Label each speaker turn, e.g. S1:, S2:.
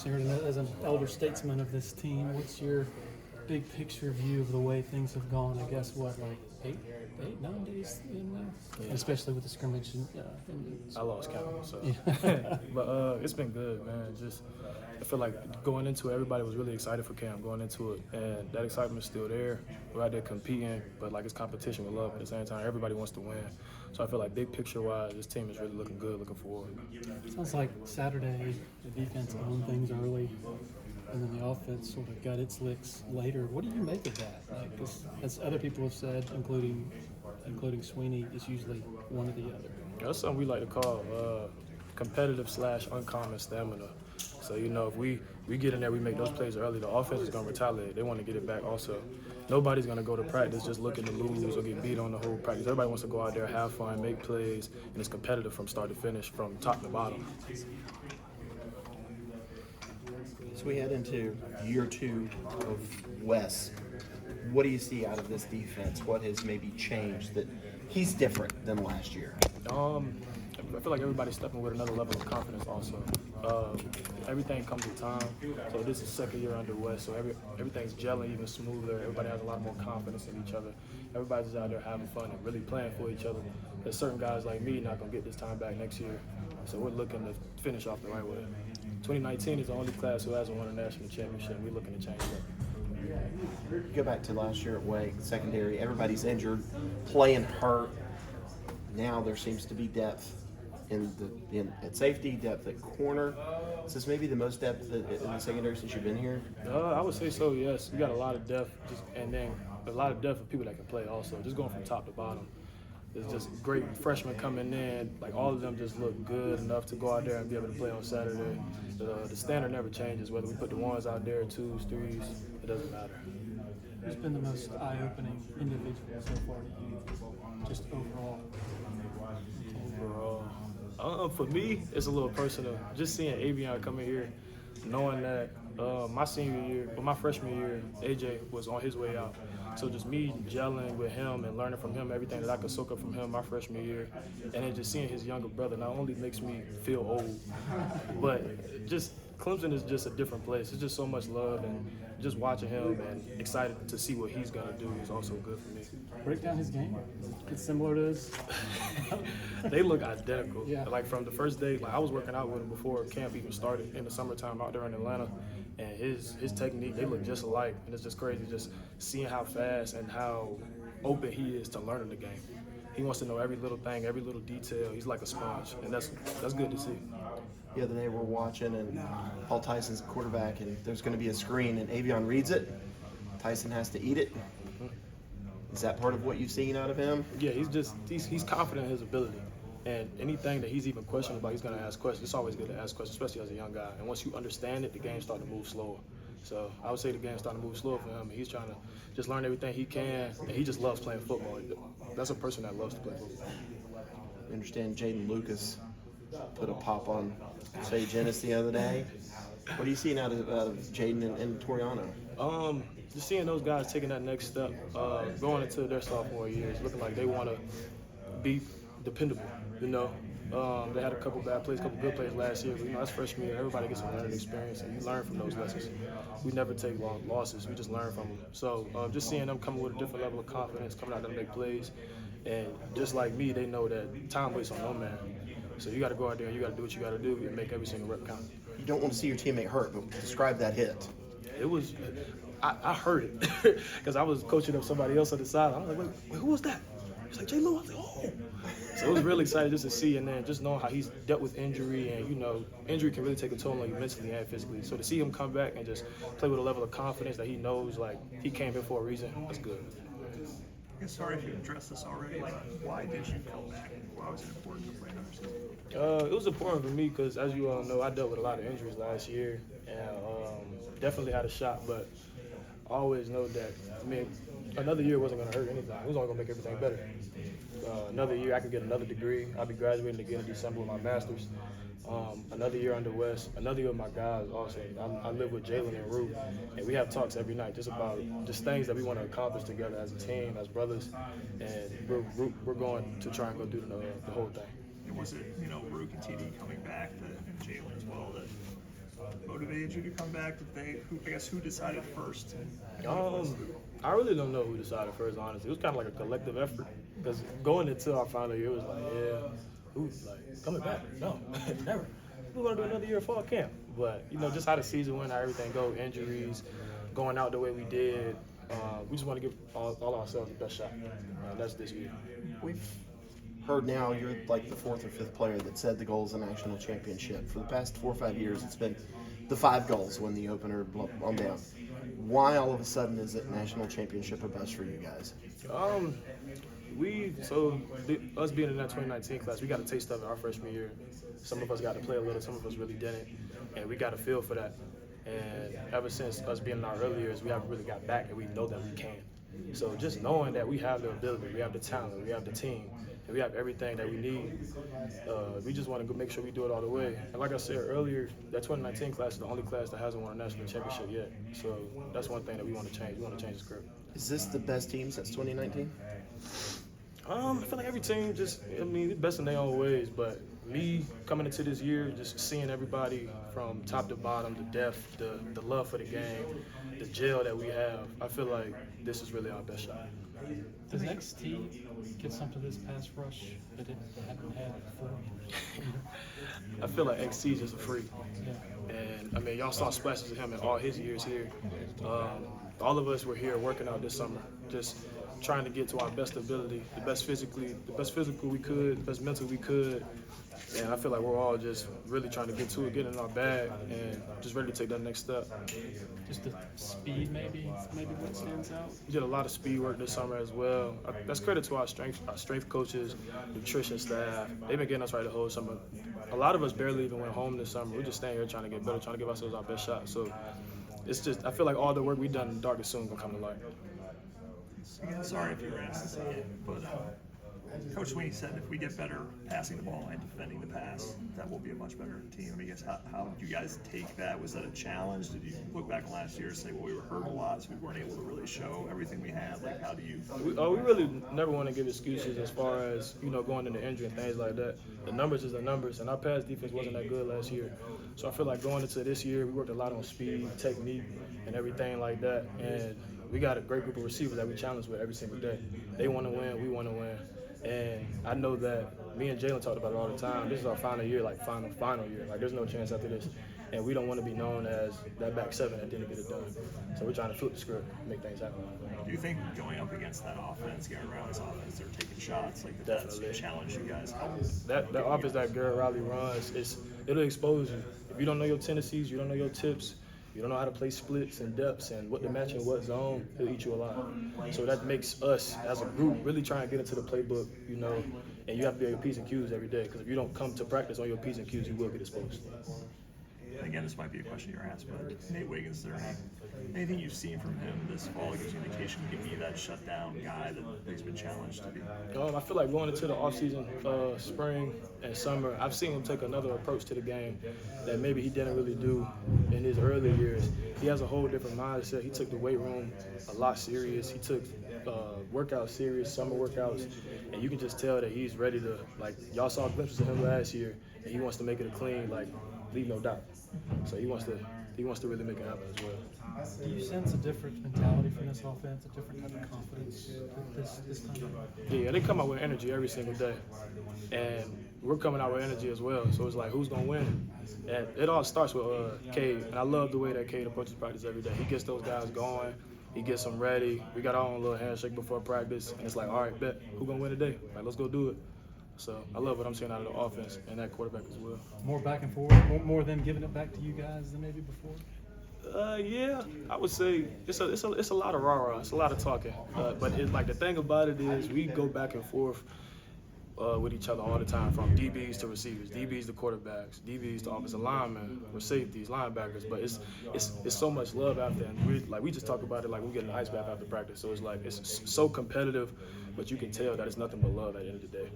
S1: Sheridan, as an elder statesman of this team, what's your big picture view of the way things have gone? I guess what, like 9 days in now, especially with the scrimmage.
S2: I lost count, so.
S1: Yeah.
S2: But it's been good, man. Just I feel like going into it, everybody was really excited for camp going into it, and that excitement's still there. We're out there competing, but like it's competition with love. At the same time, everybody wants to win. So I feel like big picture-wise, this team is really looking good, looking forward.
S1: Sounds like Saturday the defense owned things early, and then the offense sort of got its licks later. What do you make of that? Like, as other people have said, including Swinney, it's usually one or the other.
S2: That's something we like to call competitive / uncommon stamina. So, if we get in there, we make those plays early, the offense is going to retaliate. They want to get it back also. Nobody's going to go to practice just looking to lose or get beat on the whole practice. Everybody wants to go out there, have fun, make plays, and it's competitive from start to finish, from top to bottom.
S3: So we head into year 2 of Wes. What do you see out of this defense? What has maybe changed that he's different than last year?
S2: I feel like everybody's stepping with another level of confidence also. Everything comes with time. So this is second year under Wes, so everything's gelling even smoother. Everybody has a lot more confidence in each other. Everybody's out there having fun and really playing for each other. There's certain guys like me not going to get this time back next year. So we're looking to finish off the right way. 2019 is the only class who hasn't won a national championship. We're looking to change that.
S3: Go back to last year at Wake, secondary. Everybody's injured, playing hurt. Now there seems to be depth at safety, depth at corner. Is this maybe the most depth in the secondary since you've been here?
S2: I would say so, yes. We got a lot of depth, and then a lot of depth of people that can play also, just going from top to bottom. It's just great freshmen coming in. Like, all of them just look good enough to go out there and be able to play on Saturday. The standard never changes, whether we put the ones out there, 2s, 3s, it doesn't matter.
S1: Who's been the most eye-opening individual so far to you, just overall?
S2: For me, it's a little personal. Just seeing Avieon come in here, knowing that my freshman year, AJ was on his way out. So just me gelling with him and learning from him everything that I could soak up from him my freshman year, and then just seeing his younger brother not only makes me feel old, but just Clemson is just a different place. It's just so much love, and just watching him and excited to see what he's going to do is also good for me.
S1: Break down his game. It's similar to his.
S2: They look identical.
S1: Yeah.
S2: Like from the first day, like I was working out with him before camp even started in the summertime out there in Atlanta, and his technique, they look just alike, and it's just crazy just seeing how fast and how open he is to learning the game. He wants to know every little thing, every little detail. He's like a sponge, and that's good to see.
S3: The other day we're watching, and Paul Tyson's the quarterback, and there's going to be a screen, and Avieon reads it. Tyson has to eat it. Is that part of what you've seen out of him?
S2: Yeah, he's confident in his ability. And anything that he's even questioning about, he's going to ask questions. It's always good to ask questions, especially as a young guy. And once you understand it, the game's starting to move slower. So I would say the game's starting to move slower for him. He's trying to just learn everything he can, and he just loves playing football. That's a person that loves to play football.
S3: I understand Jaden Lukus put a pop on Jeadyn the other day. What are you seeing out of Jeadyn and Toriano?
S2: Just seeing those guys taking that next step, going into their sophomore years, looking like they want to be dependable, They had a couple bad plays, couple good plays last year, but that's freshman year. Everybody gets a learning experience, and you learn from those lessons. We never take long losses. We just learn from them. So just seeing them coming with a different level of confidence, coming out there to make plays, and just like me, they know that time waits on no man. So you got to go out there and you got to do what you got to do and make every single rep count.
S3: You don't want to see your teammate hurt, but describe that hit.
S2: It was, I heard it because I was coaching up somebody else on the side. I was like, wait, who was that? He's like, J. Lou. I was like, oh. So it was really exciting just to see, and then just knowing how he's dealt with injury, and injury can really take a toll on you mentally and physically. So to see him come back and just play with a level of confidence that he knows, like, he came here for a reason, that's good.
S4: Sorry if you addressed this already. Why did you come back? Why was it important to play another season?
S2: It was important for me because, as you all know, I dealt with a lot of injuries last year, and definitely had a shot. But I always know that, another year wasn't going to hurt anything. It was only going to make everything better. Another year, I could get another degree. I'll be graduating again in December with my master's. Another year under Wes, another year with my guys also. I live with Jeadyn and Rue, and we have talks every night just about just things that we want to accomplish together as a team, as brothers, and we're going to try and go do the whole thing.
S4: And was it, Rook and TD coming back, and Jeadyn as well, that motivated you to come back? Who decided first?
S2: I really don't know who decided first, honestly. It was kind of like a collective effort. Because going into our final year, it was like, yeah, who's like coming back? No, never. We're going to do another year of fall camp. But, just how the season went, how everything go, injuries, going out the way we did, we just want to give all ourselves the best shot. And that's this year.
S3: We've heard now you're like the fourth or fifth player that said the goal is a national championship. For the past 4 or 5 years, it's been the 5 goals when the opener on down. Why all of a sudden is it national championship or bust for you guys?
S2: Us being in that 2019 class, we got a taste of it our freshman year. Some of us got to play a little, some of us really didn't, and we got a feel for that. And ever since us being in our early years, we haven't really got back, and we know that we can. So just knowing that we have the ability, we have the talent, we have the team, and we have everything that we need, we just want to go make sure we do it all the way. And like I said earlier, that 2019 class is the only class that hasn't won a national championship yet. So that's one thing that we want to change. We want to change the script.
S3: Is this the best team since 2019?
S2: I feel like every team the best in their own ways, but me coming into this year, just seeing everybody from top to bottom, the depth, the love for the game, the gel that we have, I feel like this is really our best shot.
S1: Does XT get some of this pass rush that it hadn't had before?
S2: I feel like XT is just a freak.
S1: Yeah.
S2: And, y'all saw splashes of him in all his years here. All of us were here working out this summer, just trying to get to our best ability, the best physical we could, the best mental we could. And I feel like we're all just really trying to get to it, get in our bag, and just ready to take that next step.
S1: Just the speed, maybe what stands out.
S2: We did a lot of speed work this summer as well. That's credit to our strength coaches, nutrition staff. They've been getting us right the whole summer. A lot of us barely even went home this summer. We're just staying here trying to get better, trying to give ourselves our best shot. So I feel like all the work we've done in the dark is soon gonna come to light.
S4: Again, sorry if you were asked to say it, but Coach Swinney said if we get better passing the ball and defending the pass, that will be a much better team. How did you guys take that? Was that a challenge? Did you look back last year and say, well, we were hurt a lot, so we weren't able to really show everything we had? Like, how do you?
S2: We really never want to give excuses as far as, going into injury and things like that. The numbers is the numbers, and our pass defense wasn't that good last year. So I feel like going into this year, we worked a lot on speed, technique, and everything like that. And we got a great group of receivers that we challenge with every single day. They want to win, we want to win. And I know that me and Jeadyn talked about it all the time. This is our final year, like final year. Like there's no chance after this. And we don't want to be known as that back seven that didn't get it done. So we're trying to flip the script, make things happen.
S4: Do you think going up against that offense, Garrett Riley's offense, they're taking shots, like that's a challenge you guys?
S2: That offense that Garrett Riley runs, it'll expose you. If you don't know your tendencies, you don't know your tips, you don't know how to play splits and depths and what to match in what zone, he'll eat you alive. So that makes us, as a group, really try and get into the playbook, and you have to be on your P's and Q's every day, because if you don't come to practice on your P's and Q's, you will get exposed.
S4: Again, this might be a question you're asked, but Nate Wiggins, is there anything you've seen from him this fall that gives you indication he can be that shutdown guy that he's been challenged to be?
S2: I feel like going into the offseason, spring and summer, I've seen him take another approach to the game that maybe he didn't really do in his early years. He has a whole different mindset. He took the weight room a lot serious. He took workouts serious, summer workouts, and you can just tell that he's ready to, like, y'all saw glimpses of him last year, and he wants to make it a clean, like, leave no doubt. So he wants to really make it happen as well.
S1: Do you sense a different mentality from this offense, a different type of confidence this time?
S2: Yeah, they come out with energy every single day, and we're coming out with energy as well. So it's like, who's gonna win? And it all starts with Cade, and I love the way that Cade approaches practice every day. He gets those guys going, he gets them ready. We got our own little handshake before practice, and it's like, all right, bet, who gonna win today? Like, let's go do it. So I love what I'm seeing out of the offense and that quarterback as well.
S1: More back and forth, more than giving it back to you guys than maybe before?
S2: Yeah, I would say it's a lot of rah-rah. It's a lot of talking. But the thing about it is we go back and forth with each other all the time, from DBs to receivers, DBs to quarterbacks, DBs to offensive linemen, or safeties, linebackers. But it's so much love out there, and we just talk about it like we get an ice bath after practice. So it's like it's so competitive, but you can tell that it's nothing but love at the end of the day.